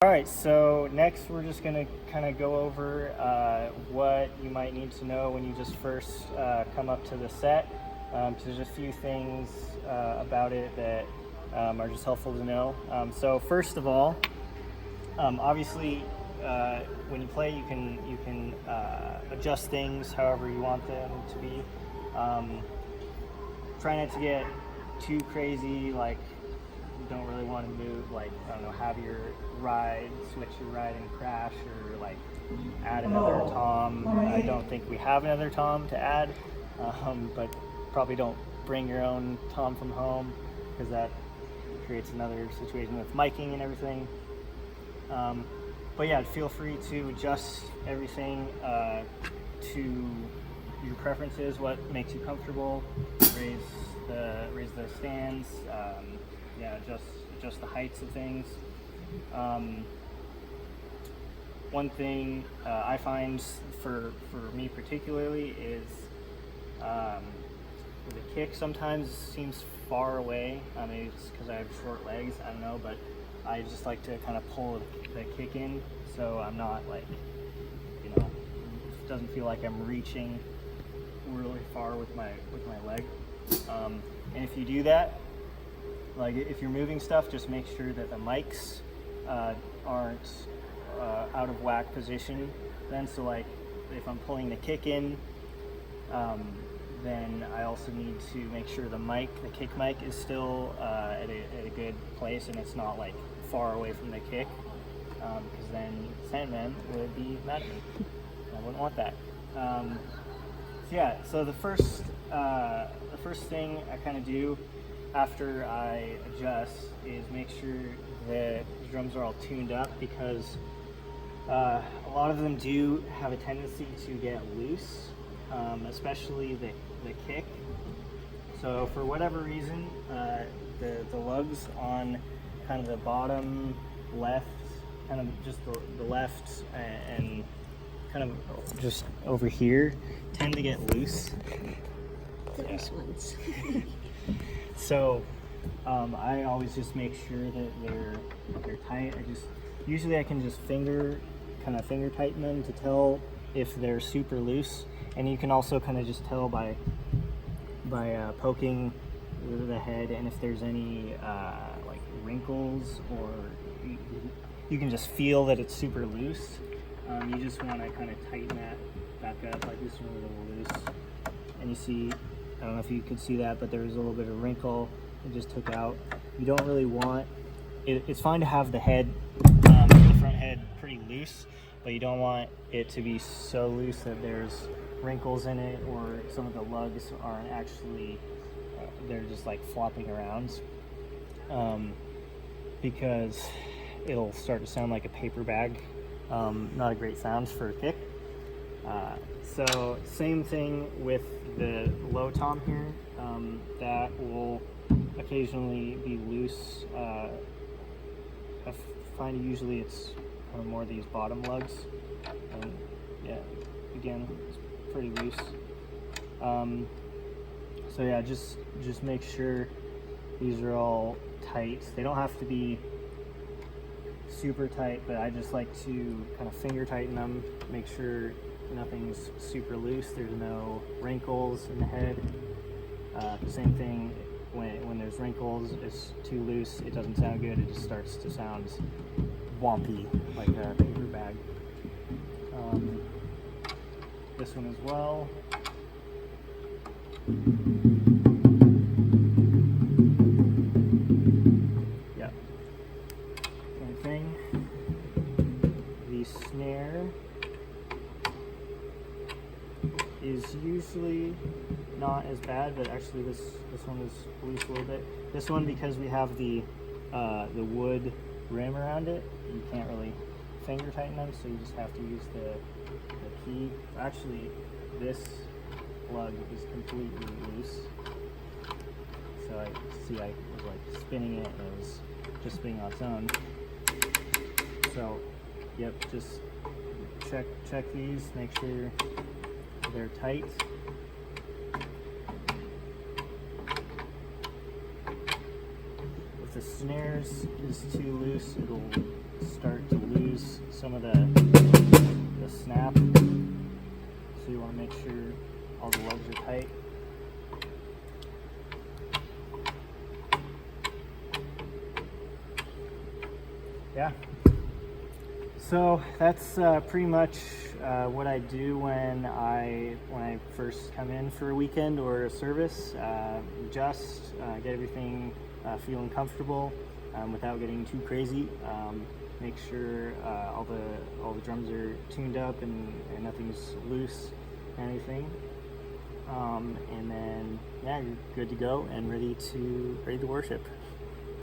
All right, so next we're just gonna kind of go over what you might need to know when you just first come up to the set. There's a few things about it that are just helpful to know. So first of all, obviously, when you play, you can adjust things however you want them to be. Try not to get too crazy, like you don't really want to move, like, I don't know, have your ride, switch your ride and crash, or like add another tom. I don't think we have another tom to add, but probably don't bring your own tom from home, because that creates another situation with miking and everything. But yeah, feel free to adjust everything to your preferences, what makes you comfortable. Raise the stands. Yeah, adjust the heights of things. One thing I find for me particularly is the kick sometimes seems far away. Maybe it's because I have short legs, I don't know, but I just like to kind of pull the kick in, so I'm not like, it doesn't feel like I'm reaching really far with my leg. And if you do that, like if you're moving stuff, just make sure that the mics aren't out of whack position then. So like if I'm pulling the kick in, then I also need to make sure the kick mic is still at a good place, and it's not like far away from the kick, because then Sandman would be mad at me. I wouldn't want that. So the first thing I kind of do after I adjust is make sure the drums are all tuned up, because a lot of them do have a tendency to get loose, especially the kick. So for whatever reason, the lugs on kind of the bottom left, kind of just the left and kind of just over here tend to get loose. Those ones. So I always just make sure that they're tight. Usually I can just finger tighten them to tell if they're super loose, and you can also kind of just tell by poking the head, and if there's any like wrinkles, or you can just feel that it's super loose. You just want to kind of tighten that back up. Like this one was a little loose, and you see, I don't know if you could see that, but there was a little bit of wrinkle it just took out. You don't really want it. It's fine to have the head, the front head, pretty loose, but you don't want it to be so loose that there's wrinkles in it, or some of the lugs aren't actually they're just like flopping around, because it'll start to sound like a paper bag. Not a great sound for a kick. So same thing with the low tom here. That will occasionally be loose. I find usually it's kind of more these bottom lugs, and yeah, again, it's pretty loose. So yeah, just make sure these are all tight. They don't have to be super tight, but I just like to kind of finger tighten them, make sure nothing's super loose, there's no wrinkles in the head. The same thing when there's wrinkles, it's too loose, it doesn't sound good, it just starts to sound wompy, like a paper bag. This one as well. Yeah, same thing. The snare is usually not as bad, but actually this one is loose a little bit. This one, because we have the wood rim around it, you can't really finger tighten them, so you just have to use the key. Actually, this lug is completely loose. So I was like spinning it, and it was just spinning on its own. So, yep, just check these, make sure they're tight. If the snares is too loose, it'll start to lose some of the snap. So you want to make sure all the lugs are tight. Yeah. So that's pretty much what I do when I first come in for a weekend or a service. Just get everything feeling comfortable without getting too crazy. Make sure all the drums are tuned up and nothing's loose, anything. And then yeah, you're good to go and ready to worship.